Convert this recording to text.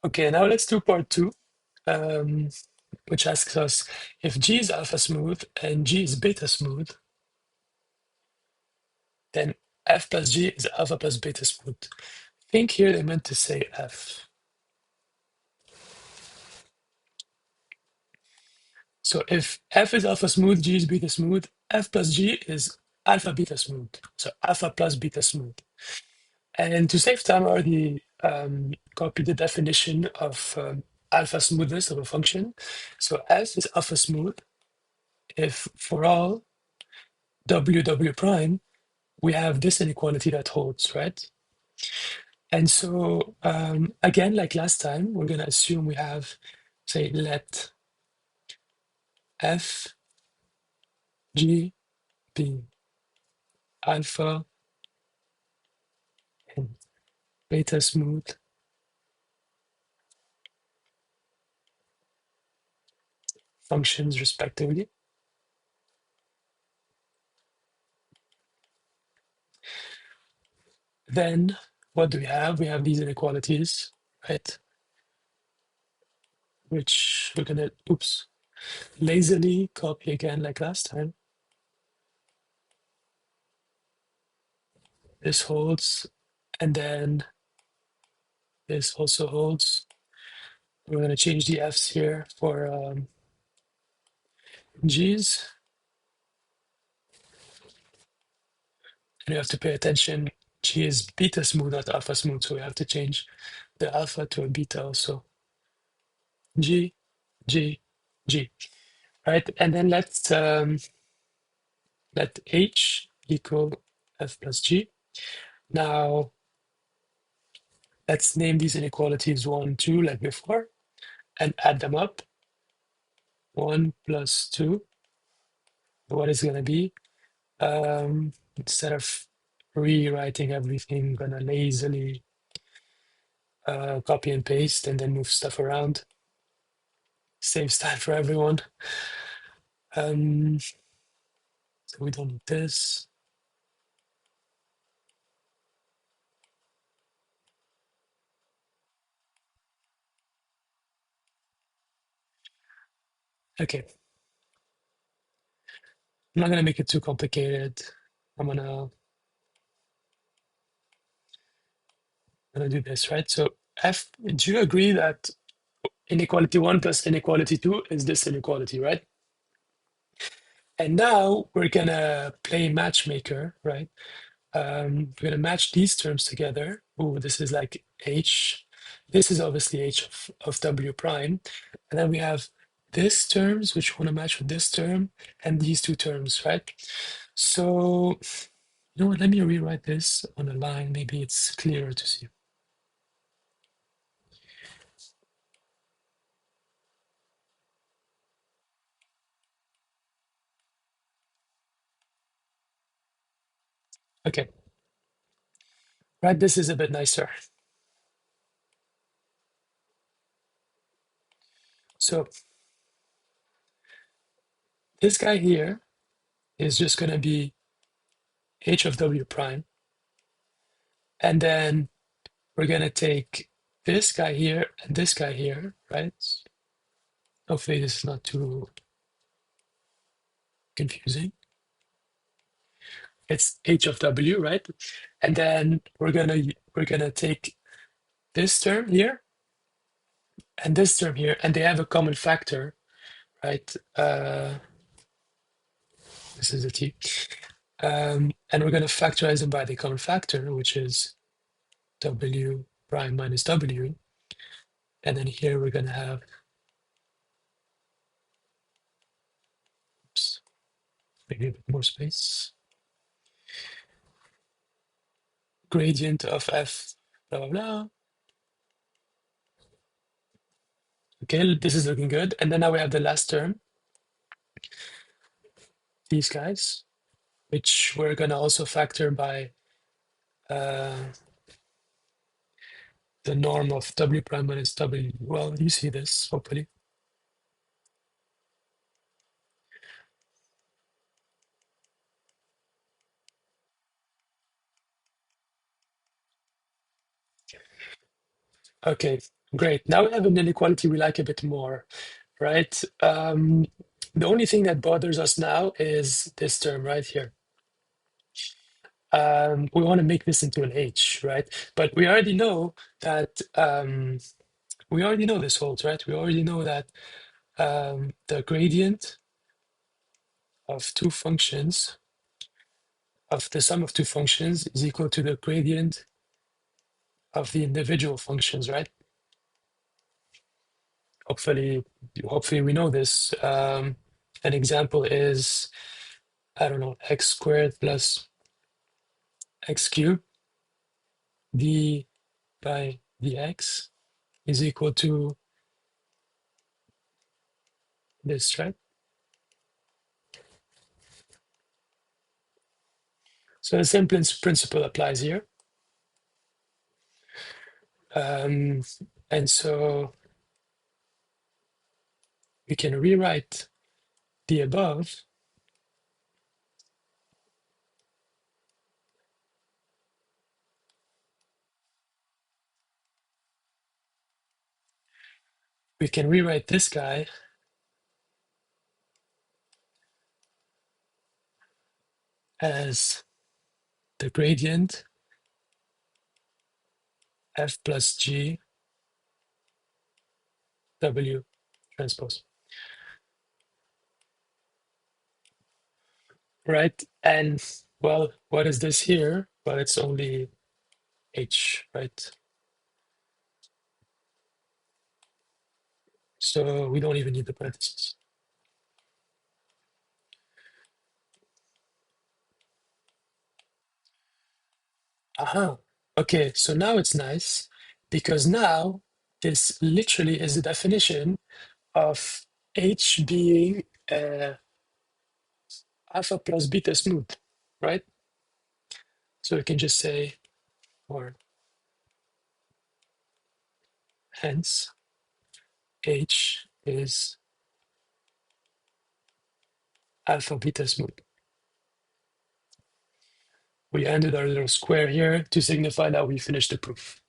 Okay, now let's do part two, which asks us if G is alpha smooth and G is beta smooth, then F plus G is alpha plus beta smooth. I think here they meant to say F. So if F is alpha smooth, G is beta smooth, F plus G is alpha beta smooth. So alpha plus beta smooth. And to save time, I already copied the definition of alpha smoothness of a function. So S is alpha smooth if for all W prime, we have this inequality that holds, right? And so again, like last time, we're going to assume we have, say, let F, G be alpha and beta smooth functions respectively. Then what do we have? We have these inequalities, right? Which we're going to, oops, lazily copy again like last time. This holds, and then this also holds. We're going to change the F's here for G's. And you have to pay attention. G is beta smooth, not alpha smooth. So we have to change the alpha to a beta also. G, G, G. Right. And then let H equal F plus G. Now let's name these inequalities 1, 2, like before, and add them up. 1 plus 2. What is going to be? Instead of rewriting everything, I'm gonna lazily copy and paste and then move stuff around. Saves time for everyone. So we don't need this. Okay. I'm not gonna make it too complicated. I'm gonna do this, right? So F, do you agree that inequality 1 plus inequality 2 is this inequality, right? And now we're gonna play matchmaker, right? We're gonna match these terms together. Oh, this is like H. This is obviously H of W prime. And then we have this terms, which want to match with this term, and these two terms, right? So, you know what, let me rewrite this on a line. Maybe it's clearer to see. Okay. Right, this is a bit nicer. So this guy here is just going to be H of W prime. And then we're going to take this guy here and this guy here, right? Hopefully this is not too confusing. It's H of W, right? And then we're gonna take this term here and this term here, and they have a common factor, right? This is a T. And we're gonna factorize them by the common factor, which is W prime minus W. And then here we're gonna have, oops, maybe a bit more space. Gradient of F, blah, blah, blah. Okay, this is looking good. And then now we have the last term, these guys, which we're gonna also factor by the norm of W prime minus W. Well, you see this, hopefully. Okay, Great. Now we have an inequality we like a bit more, right? The only thing that bothers us now is this term right here. We want to make this into an H, right? But we already know that we already know this holds, right? We already know that the gradient of two functions of the sum of two functions is equal to the gradient of the individual functions, right? Hopefully, hopefully we know this. An example is, I don't know, x squared plus x cubed d by dx is equal to this, right? So the same principle applies here. Um, and so we can rewrite the above we can rewrite this guy as the gradient f plus g w transpose, right? And well, what is this here? Well, it's only h, right? So we don't even need the parentheses. Aha. Okay, so now it's nice because now this literally is the definition of H being alpha plus beta smooth, right? So we can just say, or hence H is alpha beta smooth. We ended our little square here to signify that we finished the proof.